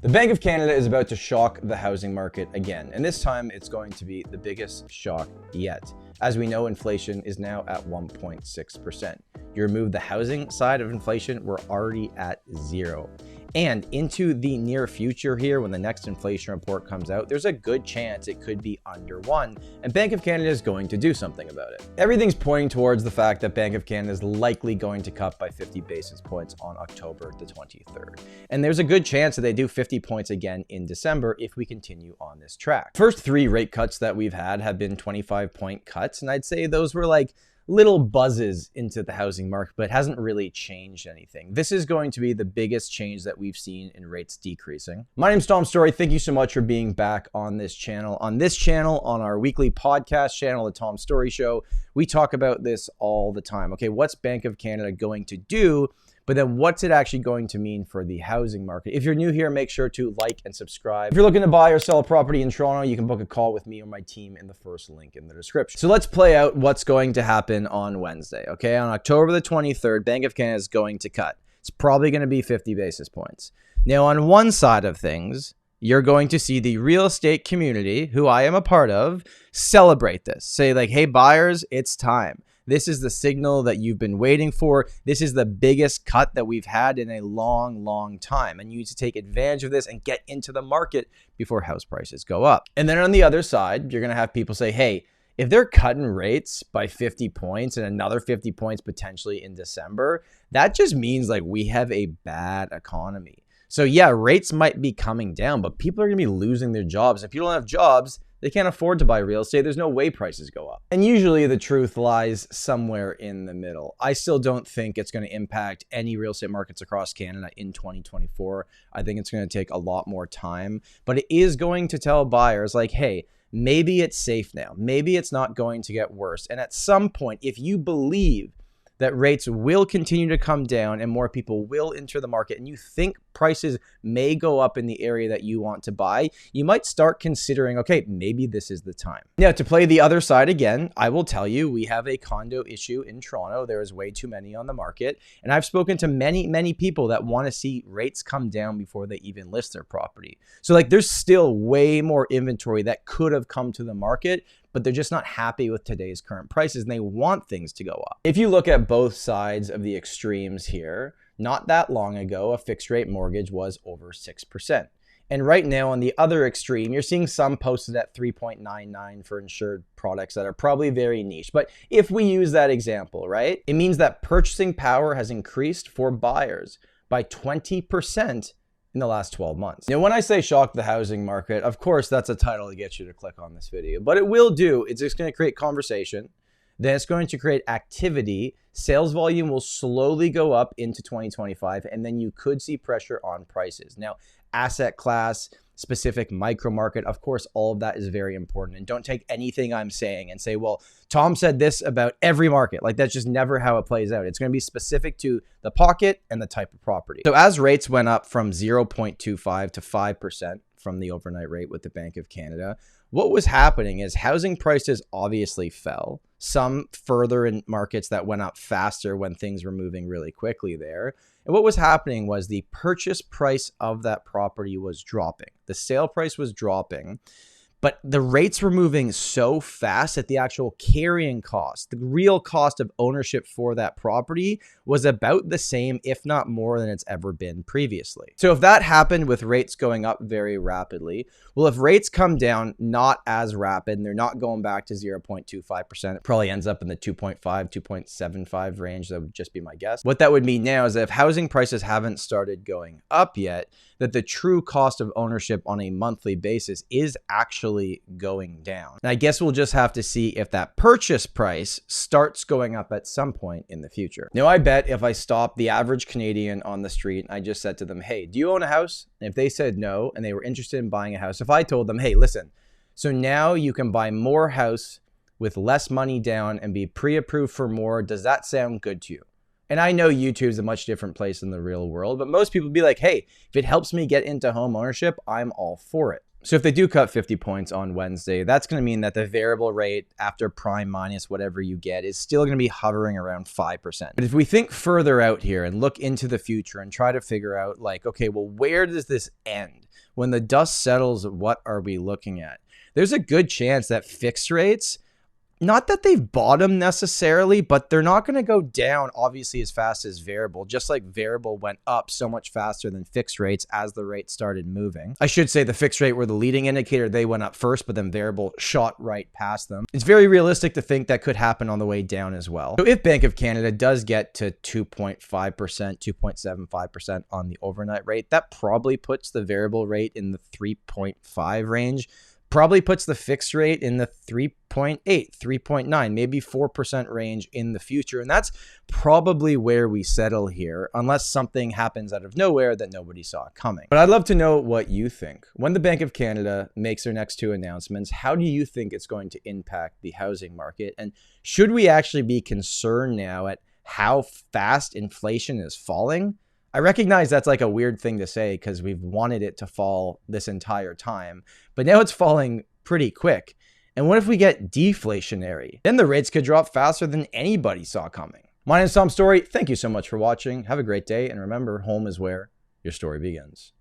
The Bank of Canada is about to shock the housing market again, and this time it's going to be the biggest shock yet. As we know, inflation is now at 1.6%. You remove the housing side of inflation, we're already at 0. And into the near future here, when the next inflation report comes out, there's a good chance it could be under 1, and Bank of Canada is going to do something about it. Everything's pointing towards the fact that Bank of Canada is likely going to cut by 50 basis points on October the 23rd. And there's a good chance that they do 50 points again in December if we continue on this track. First 3 rate cuts that we've had have been 25-point cuts, and I'd say those were like little buzzes into the housing market, but it hasn't really changed anything. This is going to be the biggest change that we've seen in rates decreasing. My name's Tom Storey. Thank you so much for being back on this channel. On our weekly podcast channel, The Tom Storey Show, we talk about this all the time. Okay, what's Bank of Canada going to do? But then what's it actually going to mean for the housing market? If you're new here, make sure to like and subscribe. If you're looking to buy or sell a property in Toronto, you can book a call with me or my team in the first link in the description. So let's play out what's going to happen on Wednesday. Okay, on October the 23rd, Bank of Canada is going to cut. It's probably going to be 50 basis points. Now, on one side of things, you're going to see the real estate community, who I am a part of, celebrate this. Say like, hey, buyers, it's time. This is the signal that you've been waiting for. This is the biggest cut that we've had in a long, long time. And you need to take advantage of this and get into the market before house prices go up. And then on the other side, you're going to have people say, hey, if they're cutting rates by 50 points and another 50 points potentially in December, that just means like we have a bad economy. So yeah, rates might be coming down, but people are going to be losing their jobs. If people don't have jobs, they can't afford to buy real estate. There's no way prices go up. And usually the truth lies somewhere in the middle. I still don't think it's going to impact any real estate markets across Canada in 2024. I think it's going to take a lot more time, but it is going to tell buyers like, hey, maybe it's safe now. Maybe it's not going to get worse. And at some point, if you believe that rates will continue to come down and more people will enter the market and you think prices may go up in the area that you want to buy, you might start considering, okay, maybe this is the time. Now, to play the other side again, I will tell you, we have a condo issue in Toronto. There is way too many on the market. And I've spoken to many, many people that want to see rates come down before they even list their property. So like there's still way more inventory that could have come to the market, but they're just not happy with today's current prices and they want things to go up. If you look at both sides of the extremes here, not that long ago, a fixed rate mortgage was over 6%. And right now on the other extreme, you're seeing some posted at 3.99 for insured products that are probably very niche. But if we use that example, right, it means that purchasing power has increased for buyers by 20% in the last 12 months. Now, when I say shock the housing market, of course, that's a title to get you to click on this video, but it will do. It's just going to create conversation. Then it's going to create activity. Sales volume will slowly go up into 2025, and then you could see pressure on prices. Now, asset class, specific micro market, of course, all of that is very important. And don't take anything I'm saying and say, well, Tom said this about every market. Like that's just never how it plays out. It's going to be specific to the pocket and the type of property. So as rates went up from 0.25 to 5% from the overnight rate with the Bank of Canada, what was happening is housing prices obviously fell. Some further in markets that went up faster when things were moving really quickly there. And what was happening was the purchase price of that property was dropping. The sale price was dropping, but the rates were moving so fast that the actual carrying cost, the real cost of ownership for that property was about the same, if not more than it's ever been previously. So if that happened with rates going up very rapidly, well, if rates come down not as rapid, and they're not going back to 0.25%, it probably ends up in the 2.5, 2.75 range. That would just be my guess. What that would mean now is that if housing prices haven't started going up yet, that the true cost of ownership on a monthly basis is actually going down. And I guess we'll just have to see if that purchase price starts going up at some point in the future. Now, I bet if I stopped the average Canadian on the street and I just said to them, hey, do you own a house? And if they said no, and they were interested in buying a house, if I told them, hey, listen, so now you can buy more house with less money down and be pre-approved for more, does that sound good to you? And I know YouTube is a much different place in the real world, but most people be like, hey, if it helps me get into home ownership, I'm all for it. So if they do cut 50 points on Wednesday, that's going to mean that the variable rate after prime minus whatever you get is still going to be hovering around 5%. But if we think further out here and look into the future and try to figure out like, okay, well, where does this end? when the dust settles, what are we looking at? There's a good chance that fixed rates, not that they've bottomed necessarily, but they're not going to go down obviously as fast as variable, just like variable went up so much faster than fixed rates as the rate started moving. I should say the fixed rate were the leading indicator. They went up first, but then variable shot right past them. It's very realistic to think that could happen on the way down as well. So if Bank of Canada does get to 2.5%, 2.75% on the overnight rate, that probably puts the variable rate in the 3.5 range. Probably puts the fixed rate in the 3.8, 3.9, maybe 4% range in the future. And that's probably where we settle here, unless something happens out of nowhere that nobody saw coming. But I'd love to know what you think. When the Bank of Canada makes their next two announcements, how do you think it's going to impact the housing market? And should we actually be concerned now at how fast inflation is falling? I recognize that's like a weird thing to say because we've wanted it to fall this entire time, but now it's falling pretty quick. And what if we get deflationary? Then the rates could drop faster than anybody saw coming. My name is Tom Storey. Thank you so much for watching. Have a great day. And remember, home is where your story begins.